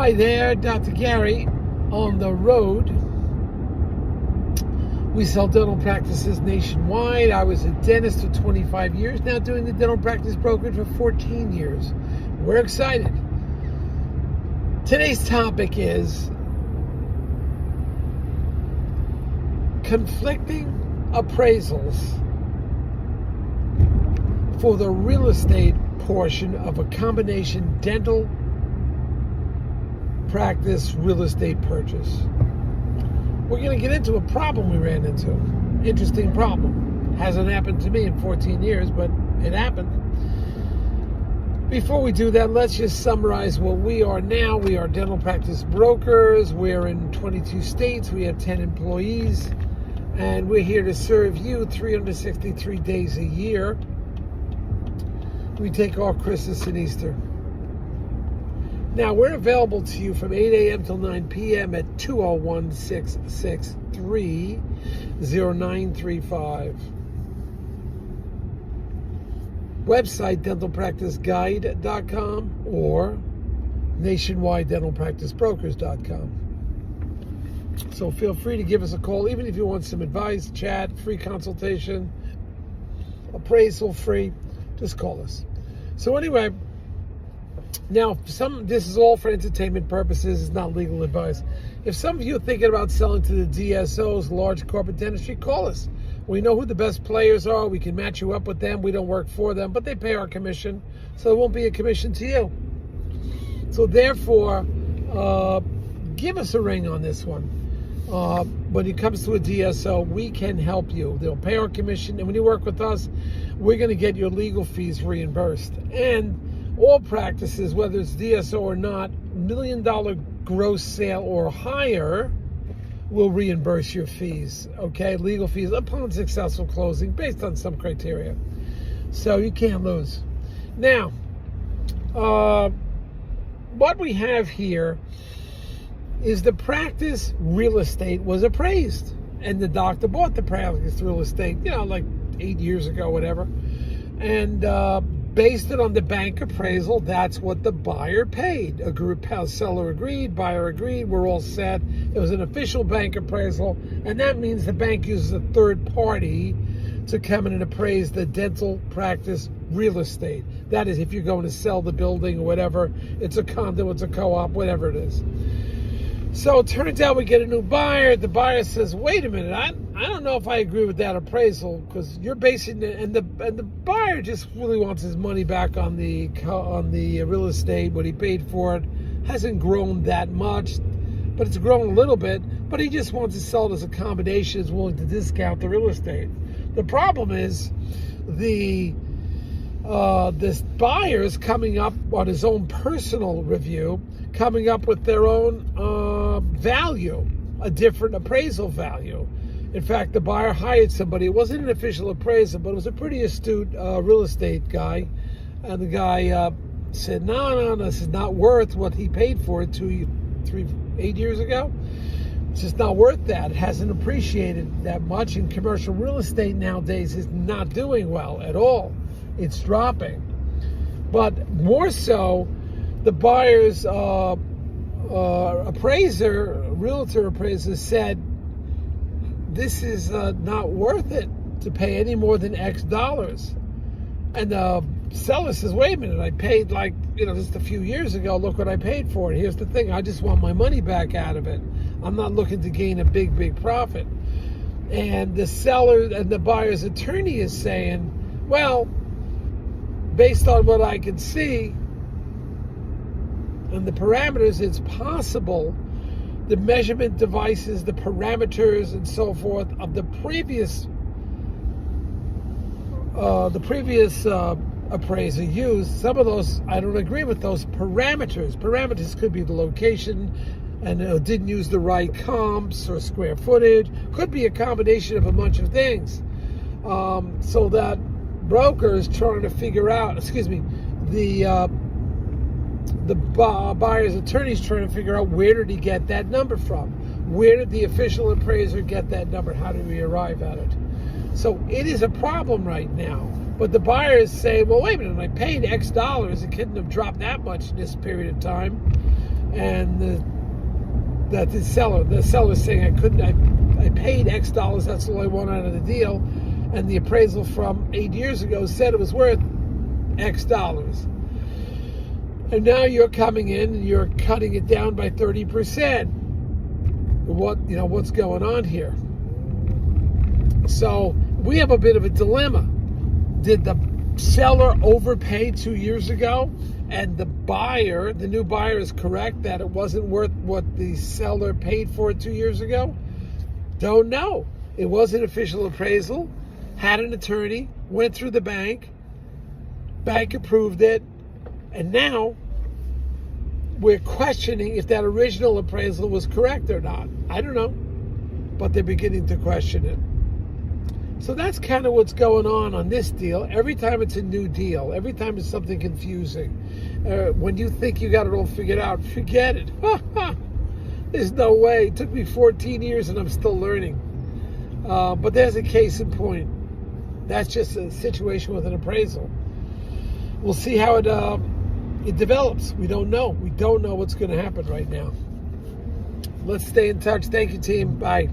Hi there, Dr. Gary on the road. We sell dental practices nationwide. I was a dentist for 25 years, now doing the dental practice brokerage for 14 years. We're excited. Today's topic is conflicting appraisals for the real estate portion of a combination dental practice real estate purchase. We're going to get into a problem we ran into. Interesting problem. Hasn't happened to me in 14 years, but it happened. Before we do that, let's just summarize what we are now. We are dental practice brokers. We're in 22 states. We have 10 employees. And we're here to serve you 363 days a year. We take off Christmas and Easter. Now, we're available to you from 8 a.m. till 9 p.m. at 201-663-0935. Website, dentalpracticeguide.com or nationwidedentalpracticebrokers.com. So feel free to give us a call, even if you want some advice, chat, free consultation, appraisal free. Just call us. So anyway, now this is all for entertainment purposes. It's not legal advice. If some of you are thinking about selling to the DSOs, large corporate dentistry, call us. We know who the best players are. We can match you up with them. We don't work for them, but they pay our commission, so there won't be a commission to you. So therefore, give us a ring on this one. When it comes to a DSO, we can help you. They'll pay our commission, and when you work with us, we're going to get your legal fees reimbursed. And all practices, whether it's DSO or not, $1 million gross sale or higher, will reimburse your fees, okay? Legal fees upon successful closing based on some criteria. So you can't lose. Now, what we have here is the practice real estate was appraised. And the doctor bought the practice real estate, like 8 years ago, whatever. And based it on the bank appraisal, that's what the buyer paid. Seller agreed, buyer agreed, we're all set. It was an official bank appraisal, and that means the bank uses a third party to come in and appraise the dental practice real estate. That is, if you're going to sell the building or whatever, it's a condo, it's a co-op, whatever it is. So it turns out we get a new buyer. The buyer says, wait a minute, I don't know if I agree with that appraisal, because you're basing it, and the buyer just really wants his money back on the real estate. What he paid for it hasn't grown that much, but it's grown a little bit, but he just wants to sell it as a combination, is willing to discount the real estate. The problem is this buyer is coming up on his own personal review, coming up with their own value, a different appraisal value. In fact, the buyer hired somebody. It wasn't an official appraiser, but it was a pretty astute real estate guy. And the guy said, no, this is not worth what he paid for it 8 years ago. It's just not worth that. It hasn't appreciated that much. And commercial real estate nowadays is not doing well at all. It's dropping. But more so, the buyer's realtor appraiser said, this is not worth it to pay any more than X dollars. And the seller says, wait a minute, I paid just a few years ago, look what I paid for it. Here's the thing, I just want my money back out of it. I'm not looking to gain a big profit. And the seller and the buyer's attorney is saying, well, based on what I can see and the parameters, it's possible the measurement devices, the parameters, and so forth of the previous appraiser used. Some of those, I don't agree with those parameters. Parameters could be the location, and didn't use the right comps or square footage. Could be a combination of a bunch of things. So that broker is trying to figure out, the buyer's attorney is trying to figure out, where did he get that number from? Where did the official appraiser get that number? How did we arrive at it? So it is a problem right now. But the buyers say, well, wait a minute, I paid X dollars. It couldn't have dropped that much in this period of time. and that the seller's saying I paid X dollars, that's all I want out of the deal, and the appraisal from 8 years ago said it was worth X dollars. And now you're coming in and you're cutting it down by 30%. What's going on here? So we have a bit of a dilemma. Did the seller overpay 2 years ago, and the new buyer is correct that it wasn't worth what the seller paid for it 2 years ago? Don't know. It was an official appraisal, had an attorney, went through the bank approved it, and now we're questioning if that original appraisal was correct or not. I don't know, but they're beginning to question it. So that's kind of what's going on this deal. Every time it's a new deal, every time it's something confusing, when you think you got it all figured out, forget it. There's no way. It took me 14 years and I'm still learning. But there's a case in point. That's just a situation with an appraisal. We'll see how it develops. We don't know. We don't know what's going to happen right now. Let's stay in touch. Thank you, team. Bye.